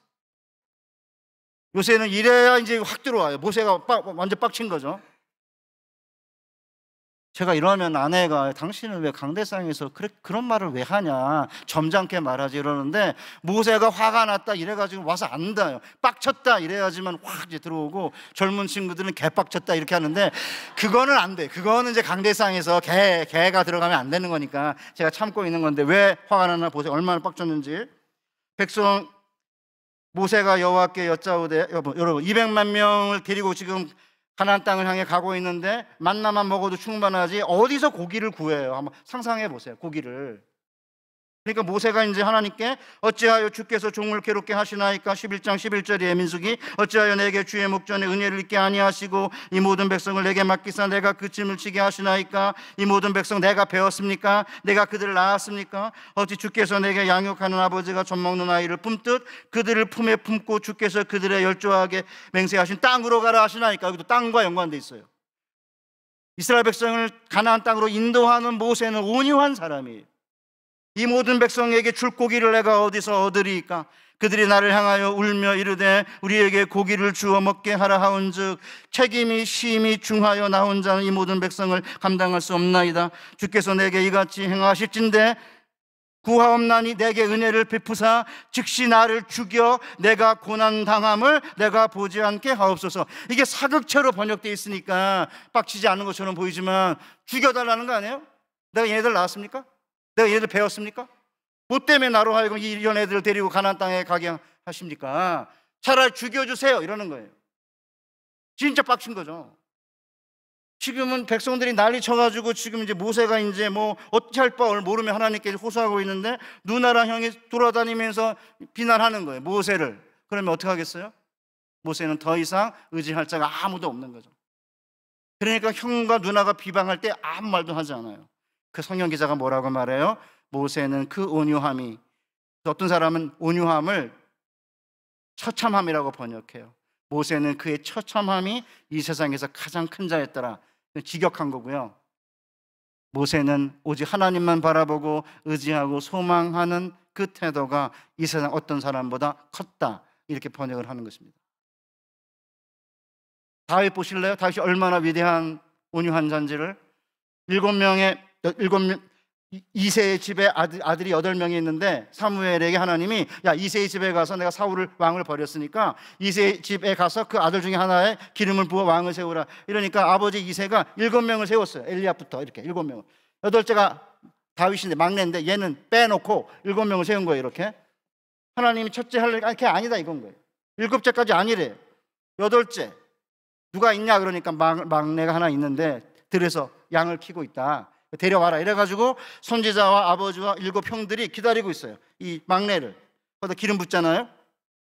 요새는 이래야 이제 확 들어와요. 모세가 완전 빡친 거죠. 제가 이러면 아내가 당신은 왜 강대상에서 그런 말을 왜 하냐 점잖게 말하지 이러는데 모세가 화가 났다 이래가지고 와서 안 닿아요. 빡쳤다 이래야지만 확 이제 들어오고 젊은 친구들은 개빡쳤다 이렇게 하는데 그거는 안 돼. 그거는 이제 강대상에서 개가 들어가면 안 되는 거니까 제가 참고 있는 건데 왜 화가 났나 보세요. 얼마나 빡쳤는지. 백성 모세가 여호와께 여짜오되 여러분 200만 명을 데리고 지금 가나안 땅을 향해 가고 있는데 만나만 먹어도 충분하지 어디서 고기를 구해요? 한번 상상해 보세요. 고기를. 그러니까 모세가 이제 하나님께 어찌하여 주께서 종을 괴롭게 하시나이까 11장 11절에 민수기 어찌하여 내게 주의 목전에 은혜를 잊게 아니하시고 이 모든 백성을 내게 맡기사 내가 그 짐을 지게 하시나이까 이 모든 백성 내가 배웠습니까? 내가 그들을 낳았습니까? 어찌 주께서 내게 양육하는 아버지가 젖 먹는 아이를 품듯 그들을 품에 품고 주께서 그들의 열조하게 맹세하신 땅으로 가라 하시나이까. 여기도 땅과 연관돼 있어요. 이스라엘 백성을 가나안 땅으로 인도하는 모세는 온유한 사람이에요. 이 모든 백성에게 줄 고기를 내가 어디서 얻으리이까? 그들이 나를 향하여 울며 이르되 우리에게 고기를 주어 먹게 하라 하온즉 책임이 심히 중하여 나 혼자는 이 모든 백성을 감당할 수 없나이다. 주께서 내게 이같이 행하실진대 구하옵나니 내게 은혜를 베푸사 즉시 나를 죽여 내가 고난당함을 내가 보지 않게 하옵소서. 이게 사극체로 번역되어 있으니까 빡치지 않은 것처럼 보이지만 죽여달라는 거 아니에요? 내가 얘네들 낳았습니까? 내가 얘네들 배웠습니까? 뭐 때문에 나로 하여금 이런 애들을 데리고 가나안 땅에 가게 하십니까? 차라리 죽여주세요 이러는 거예요. 진짜 빡친 거죠. 지금은 백성들이 난리 쳐가지고 지금 이제 모세가 이제 뭐 어찌 할 바를 모르며 하나님께 호소하고 있는데 누나랑 형이 돌아다니면서 비난하는 거예요, 모세를. 그러면 어떻게 하겠어요? 모세는 더 이상 의지할 자가 아무도 없는 거죠. 그러니까 형과 누나가 비방할 때 아무 말도 하지 않아요. 그 성경 기자가 뭐라고 말해요? 모세는 그 온유함이, 어떤 사람은 온유함을 처참함이라고 번역해요. 모세는 그의 처참함이 이 세상에서 가장 큰 자였더라. 직역한 거고요. 모세는 오직 하나님만 바라보고 의지하고 소망하는 그 태도가 이 세상 어떤 사람보다 컸다. 이렇게 번역을 하는 것입니다. 다윗 보실래요? 다윗이 얼마나 위대한 온유한 자인지를. 이새의 집에 아들이 8명이 있는데 사무엘에게 하나님이 야 이새의 집에 가서 내가 사울을 왕을 버렸으니까 이새의 집에 가서 그 아들 중에 하나에 기름을 부어 왕을 세우라. 이러니까 아버지 이새가 7명을 세웠어요. 엘리압부터 이렇게 7명을. 8째가 다윗인데 막내인데 얘는 빼놓고 7명을 세운 거예요. 이렇게 하나님이 첫째 할 게 아니다 이건 거예요. 7째까지 아니래요. 8째 누가 있냐 그러니까 막내가 하나 있는데 들에서 양을 키고 있다. 데려와라 이래가지고 선지자와 아버지와 7 형들이 기다리고 있어요. 이 막내를. 거기다 기름 붓잖아요.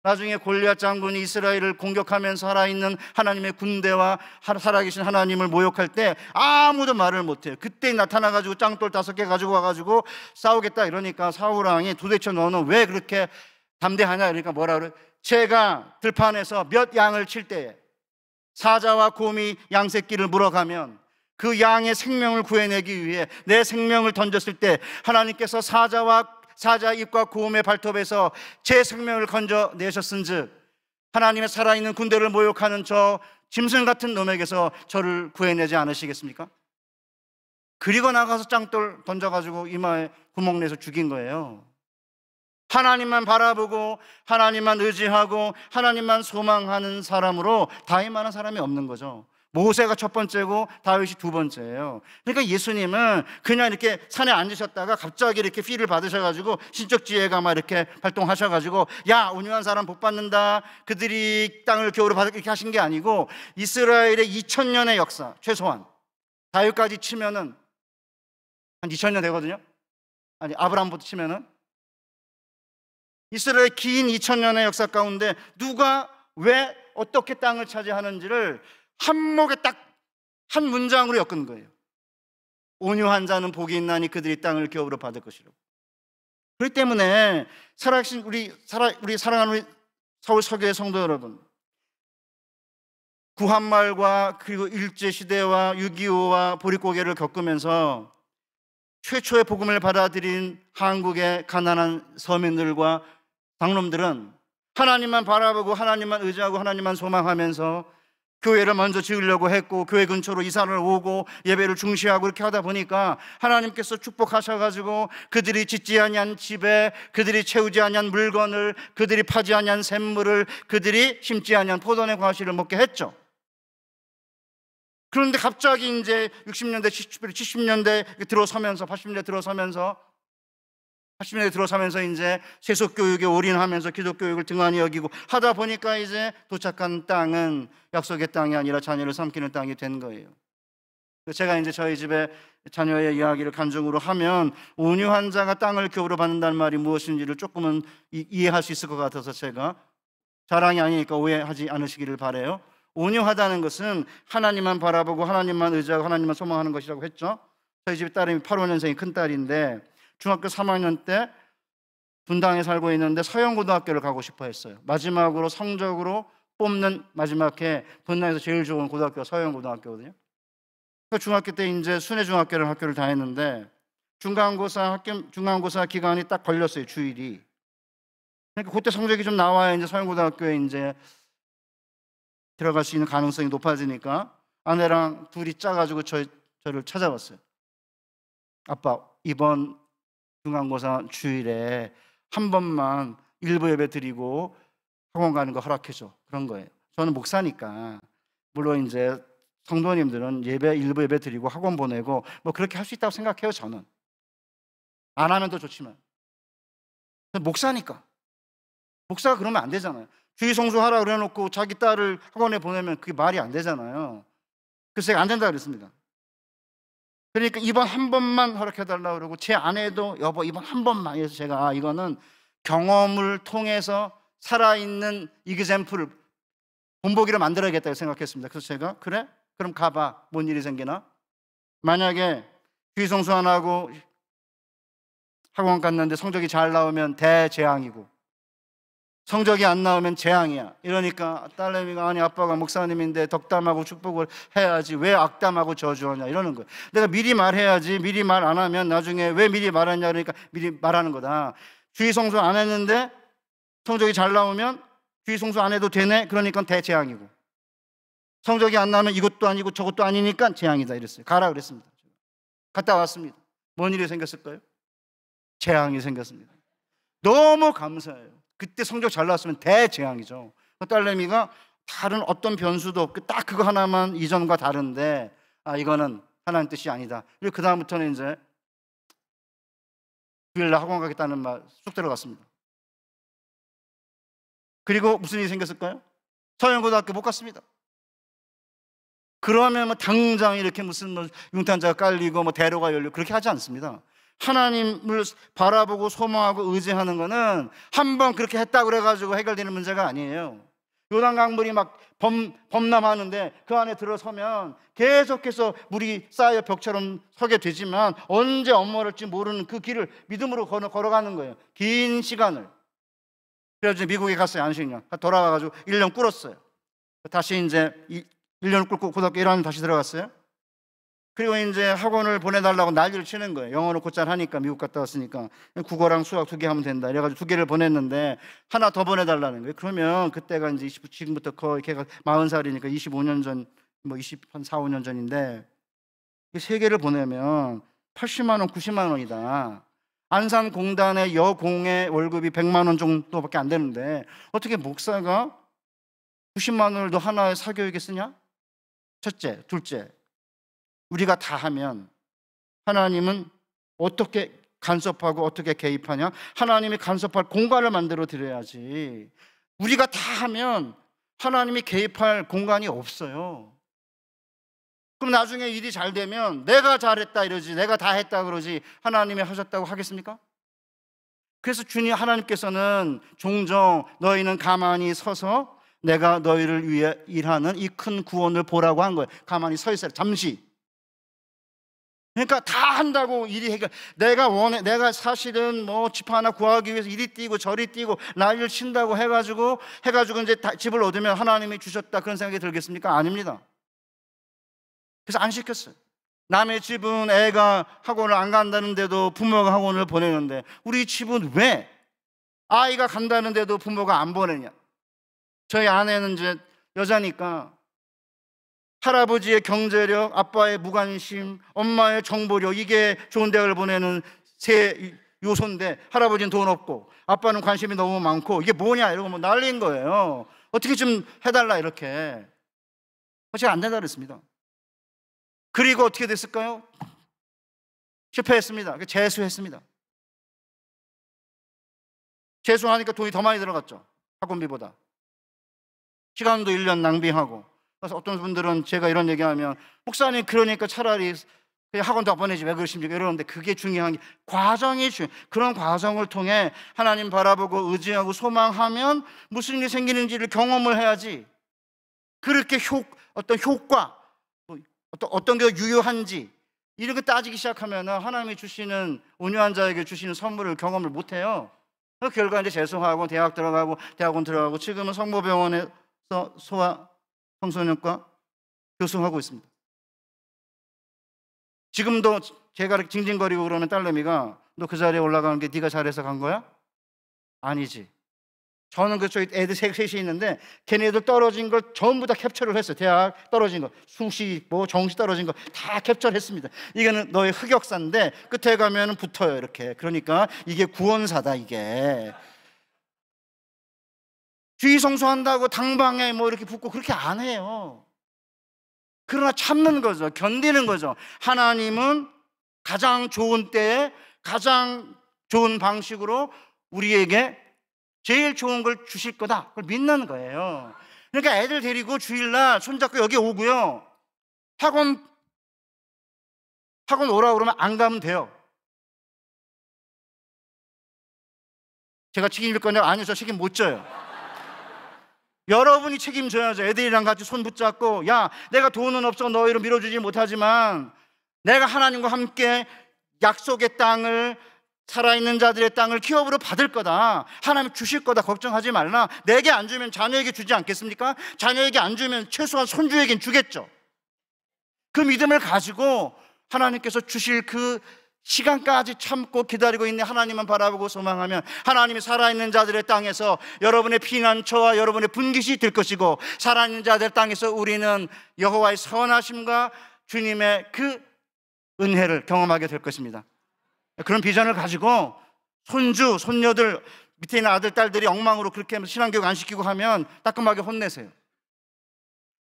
나중에 골리앗 장군이 이스라엘을 공격하면서 살아있는 하나님의 군대와 살아계신 하나님을 모욕할 때 아무도 말을 못해요. 그때 나타나가지고 짱돌 5개 가지고 와가지고 싸우겠다 이러니까 사울 왕이 도대체 너는 왜 그렇게 담대하냐 그러니까 뭐라 그래? 제가 들판에서 몇 양을 칠 때에 사자와 곰이 양 새끼를 물어가면 그 양의 생명을 구해내기 위해 내 생명을 던졌을 때 하나님께서 사자 입과 곰의 발톱에서 제 생명을 건져내셨은즉 하나님의 살아있는 군대를 모욕하는 저 짐승 같은 놈에게서 저를 구해내지 않으시겠습니까? 그리고 나가서 짱돌 던져가지고 이마에 구멍 내서 죽인 거예요. 하나님만 바라보고 하나님만 의지하고 하나님만 소망하는 사람으로 다윗만한 사람이 없는 거죠. 모세가 첫 번째고 다윗이 두 번째예요. 그러니까 예수님은 그냥 이렇게 산에 앉으셨다가 갑자기 이렇게 피를 받으셔가지고 신적 지혜가 막 이렇게 발동하셔가지고 야 온유한 사람 복 받는다 그들이 땅을 겨울에 받을 이렇게 하신 게 아니고 이스라엘의 2000년의 역사 최소한 다윗까지 치면은 한 2000년 되거든요. 아니 아브라함부터 치면은 이스라엘 긴 2000년의 역사 가운데 누가 왜 어떻게 땅을 차지하는지를 한목에 딱 한 문장으로 엮은 거예요. 온유한 자는 복이 있나니 그들이 땅을 겨우로 받을 것이라고. 그렇기 때문에 살아계신 우리 사랑하는 우리 서울 서교회 성도 여러분, 구한말과 그리고 일제시대와 6.25와 보릿고개를 겪으면서 최초의 복음을 받아들인 한국의 가난한 서민들과 장로들은 하나님만 바라보고 하나님만 의지하고 하나님만 소망하면서 교회를 먼저 지으려고 했고 교회 근처로 이사를 오고 예배를 중시하고 이렇게 하다 보니까 하나님께서 축복하셔가지고 그들이 짓지 아니한 집에 그들이 채우지 아니한 물건을 그들이 파지 아니한 샘물을 그들이 심지 아니한 포도의 과실을 먹게 했죠. 그런데 갑자기 이제 60년대, 70년대 들어서면서 80년대 들어서면서 이제 세속교육에 올인하면서 기독교육을 등한히 여기고 하다 보니까 이제 도착한 땅은 약속의 땅이 아니라 자녀를 삼키는 땅이 된 거예요. 제가 이제 저희 집에 자녀의 이야기를 간증으로 하면 온유한 자가 땅을 겨우로 받는다는 말이 무엇인지를 조금은 이해할 수 있을 것 같아서 제가 자랑이 아니니까 오해하지 않으시기를 바라요. 온유하다는 것은 하나님만 바라보고 하나님만 의지하고 하나님만 소망하는 것이라고 했죠. 저희 집에 딸이 85년생이 큰딸인데 중학교 3학년 때 분당에 살고 있는데 서영고등학교를 가고 싶어 했어요. 마지막으로 성적으로 뽑는 마지막 해 분당에서 제일 좋은 고등학교가 서영고등학교거든요. 중학교 때 이제 순회중학교를 학교를 다녔는데 중간고사 기간이 딱 걸렸어요. 주일이. 그러니까 그때 성적이 좀 나와야 이제 서영고등학교에 이제 들어갈 수 있는 가능성이 높아지니까 아내랑 둘이 짜가지고 저를 찾아왔어요. 아빠, 이번 중간고사 주일에 한 번만 일부 예배 드리고 학원 가는 거 허락해줘. 그런 거예요. 저는 목사니까 물론 이제 성도님들은 일부 예배 드리고 학원 보내고 뭐 그렇게 할 수 있다고 생각해요. 저는 안 하면 더 좋지만 목사니까. 목사가 그러면 안 되잖아요. 주의 성수하라 그래놓고 자기 딸을 학원에 보내면 그게 말이 안 되잖아요. 그래서 제가 안 된다 그랬습니다. 그러니까 이번 한 번만 허락해달라고 그러고 제 아내도 여보 이번 한 번만 해서 제가 이거는 경험을 통해서 살아있는 이그젬플을 본보기를 만들어야겠다고 생각했습니다. 그래서 제가 그래? 그럼 가봐. 뭔 일이 생기나? 만약에 주의 성수 안 하고 학원 갔는데 성적이 잘 나오면 대재앙이고 성적이 안 나오면 재앙이야. 이러니까 딸내미가 아니 아빠가 목사님인데 덕담하고 축복을 해야지 왜 악담하고 저주하냐 이러는 거예요. 내가 미리 말해야지. 미리 말 안 하면 나중에 왜 미리 말했냐 그러니까 미리 말하는 거다. 주의 성수 안 했는데 성적이 잘 나오면 주의 성수 안 해도 되네. 그러니까 대재앙이고 성적이 안 나오면 이것도 아니고 저것도 아니니까 재앙이다 이랬어요. 가라 그랬습니다. 갔다 왔습니다. 뭔 일이 생겼을까요? 재앙이 생겼습니다. 너무 감사해요. 그때 성적 잘 나왔으면 대재앙이죠. 딸내미가 다른 어떤 변수도 없고 딱 그거 하나만 이전과 다른데 이거는 하나님 뜻이 아니다. 그리고 그 다음부터는 이제 주일날 학원 가겠다는 말 쑥 들어갔습니다. 그리고 무슨 일이 생겼을까요? 서영고등학교 못 갔습니다. 그러면 뭐 당장 이렇게 무슨 뭐 융탄자가 깔리고 뭐 대로가 열리고 그렇게 하지 않습니다. 하나님을 바라보고 소망하고 의지하는 거는 한번 그렇게 했다고 그래가지고 해결되는 문제가 아니에요. 요단강물이 막 범람하는데 그 안에 들어서면 계속해서 물이 쌓여 벽처럼 서게 되지만 언제 엄몰할지 모르는 그 길을 믿음으로 걸어가는 거예요. 긴 시간을. 그래서 미국에 갔어요. 안식년 돌아와가지고 1년 꿇었어요. 다시 이제 1년 꿇고 고등학교 1학년 다시 들어갔어요. 그리고 이제 학원을 보내달라고 난리를 치는 거예요. 영어는 곧잘 하니까 미국 갔다 왔으니까 국어랑 수학 2개 하면 된다. 이래가지고 2개를 보냈는데 하나 더 보내달라는 거예요. 그러면 그때가 이제 지금부터 거의 걔가 40살이니까 25년 전, 뭐 24, 5년 전인데 3개를 보내면 80만 원, 90만 원이다. 안산공단의 여공의 월급이 100만 원 정도밖에 안 되는데 어떻게 목사가 90만 원을 너 하나의 사교육에 쓰냐? 첫째, 둘째. 우리가 다 하면 하나님은 어떻게 간섭하고 어떻게 개입하냐? 하나님이 간섭할 공간을 만들어 드려야지. 우리가 다 하면 하나님이 개입할 공간이 없어요. 그럼 나중에 일이 잘 되면 내가 잘했다 이러지, 내가 다 했다 그러지 하나님이 하셨다고 하겠습니까? 그래서 주님 하나님께서는 종종 너희는 가만히 서서 내가 너희를 위해 일하는 이 큰 구원을 보라고 한 거예요. 가만히 서 있어라 잠시. 그러니까 다 한다고 일이 해결. 내가 사실은 뭐 집 하나 구하기 위해서 이리 뛰고 저리 뛰고 난리를 친다고 해가지고 이제 집을 얻으면 하나님이 주셨다 그런 생각이 들겠습니까? 아닙니다. 그래서 안 시켰어요. 남의 집은 애가 학원을 안 간다는데도 부모가 학원을 보내는데 우리 집은 왜 아이가 간다는데도 부모가 안 보내냐? 저희 아내는 이제 여자니까 할아버지의 경제력, 아빠의 무관심, 엄마의 정보력 이게 좋은 대학을 보내는 세 요소인데 할아버지는 돈 없고 아빠는 관심이 너무 많고 이게 뭐냐 이러고 뭐 난리인 거예요. 어떻게 좀 해달라 이렇게. 제가 안 된다 그랬습니다. 그리고 어떻게 됐을까요? 실패했습니다. 재수했습니다. 재수하니까 돈이 더 많이 들어갔죠. 학원비보다. 시간도 1년 낭비하고. 그래서 어떤 분들은 제가 이런 얘기하면 목사님 그러니까 차라리 학원도 보내지 왜 그러십니까? 이러는데 그게 중요한 게 과정이 중요해요. 그런 과정을 통해 하나님 바라보고 의지하고 소망하면 무슨 일이 생기는지를 경험을 해야지. 그렇게 어떤 효과, 어떤 게 유효한지 이런 거 따지기 시작하면 하나님이 주시는 온유한 자에게 주시는 선물을 경험을 못해요. 그 결과 이제 재수하고 대학 들어가고 대학원 들어가고 지금은 성모병원에서 소아 청소년과 교수하고 있습니다. 지금도 제가 징징거리고 그러면 딸내미가 너 그 자리에 올라가는 게 네가 잘해서 간 거야? 아니지. 저는 그쪽 애들 셋이 있는데 걔네들 떨어진 걸 전부 다 캡처를 했어요. 대학 떨어진 거, 수시, 뭐 정시 떨어진 거 다 캡처를 했습니다. 이거는 너의 흑역사인데 끝에 가면 붙어요, 이렇게. 그러니까 이게 구원사다, 이게. 주의 성수한다고 당방에 뭐 이렇게 붙고 그렇게 안 해요. 그러나 참는 거죠. 견디는 거죠. 하나님은 가장 좋은 때에 가장 좋은 방식으로 우리에게 제일 좋은 걸 주실 거다. 그걸 믿는 거예요. 그러니까 애들 데리고 주일날 손잡고 여기 오고요. 학원 오라고 그러면 안 가면 돼요. 제가 책임질 거냐고? 아니요, 저 책임 못 져요. 여러분이 책임져야죠. 애들이랑 같이 손 붙잡고, 야, 내가 돈은 없어 너희를 밀어주지 못하지만 내가 하나님과 함께 약속의 땅을, 살아있는 자들의 땅을 기업으로 받을 거다. 하나님 주실 거다. 걱정하지 말라. 내게 안 주면 자녀에게 주지 않겠습니까? 자녀에게 안 주면 최소한 손주에겐 주겠죠. 그 믿음을 가지고 하나님께서 주실 그 시간까지 참고 기다리고 있는 하나님만 바라보고 소망하면 하나님이 살아있는 자들의 땅에서 여러분의 피난처와 여러분의 분깃이 될 것이고, 살아있는 자들의 땅에서 우리는 여호와의 선하심과 주님의 그 은혜를 경험하게 될 것입니다. 그런 비전을 가지고 손주, 손녀들, 밑에 있는 아들, 딸들이 엉망으로 그렇게 하면서 신앙교육 안 시키고 하면 따끔하게 혼내세요.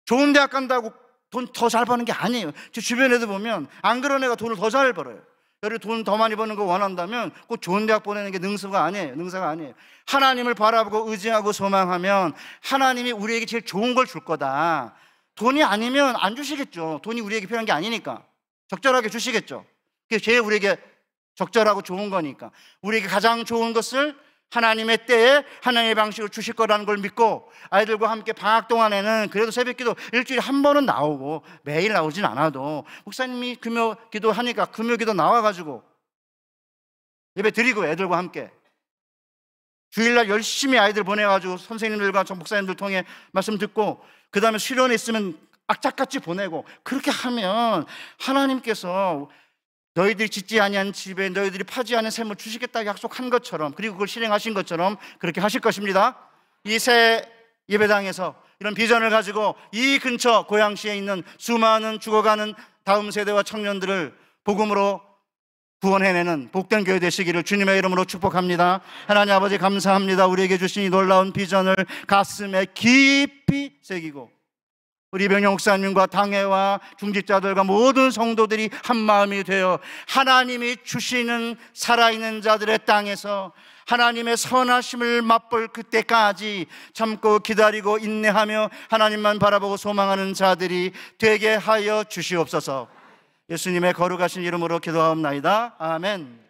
좋은 대학 간다고 돈 더 잘 버는 게 아니에요. 제 주변 애들 보면 안 그런 애가 돈을 더 잘 벌어요. 여러분 돈 더 많이 버는 거 원한다면 꼭 좋은 대학 보내는 게 능사가 아니에요. 하나님을 바라보고 의지하고 소망하면 하나님이 우리에게 제일 좋은 걸 줄 거다. 돈이 아니면 안 주시겠죠. 돈이 우리에게 필요한 게 아니니까 적절하게 주시겠죠. 그게 제일 우리에게 적절하고 좋은 거니까. 우리에게 가장 좋은 것을 하나님의 때에 하나님의 방식으로 주실 거라는 걸 믿고, 아이들과 함께 방학 동안에는 그래도 새벽기도 일주일에 한 번은 나오고, 매일 나오진 않아도 목사님이 금요기도 하니까 금요기도 나와가지고 예배 드리고, 애들과 함께 주일날 열심히 아이들 보내가지고 선생님들과 저 목사님들 통해 말씀 듣고, 그 다음에 수련회 있으면 악착같이 보내고, 그렇게 하면 하나님께서 너희들이 짓지 아니한 집에 너희들이 파지 않은 샘을 주시겠다고 약속한 것처럼, 그리고 그걸 실행하신 것처럼 그렇게 하실 것입니다. 이 새 예배당에서 이런 비전을 가지고 이 근처 고양시에 있는 수많은 죽어가는 다음 세대와 청년들을 복음으로 구원해내는 복된 교회 되시기를 주님의 이름으로 축복합니다. 하나님 아버지 감사합니다. 우리에게 주신 이 놀라운 비전을 가슴에 깊이 새기고, 우리 이병영 목사님과 당회와 중직자들과 모든 성도들이 한 마음이 되어 하나님이 주시는 살아있는 자들의 땅에서 하나님의 선하심을 맛볼 그때까지 참고 기다리고 인내하며 하나님만 바라보고 소망하는 자들이 되게 하여 주시옵소서. 예수님의 거룩하신 이름으로 기도하옵나이다. 아멘.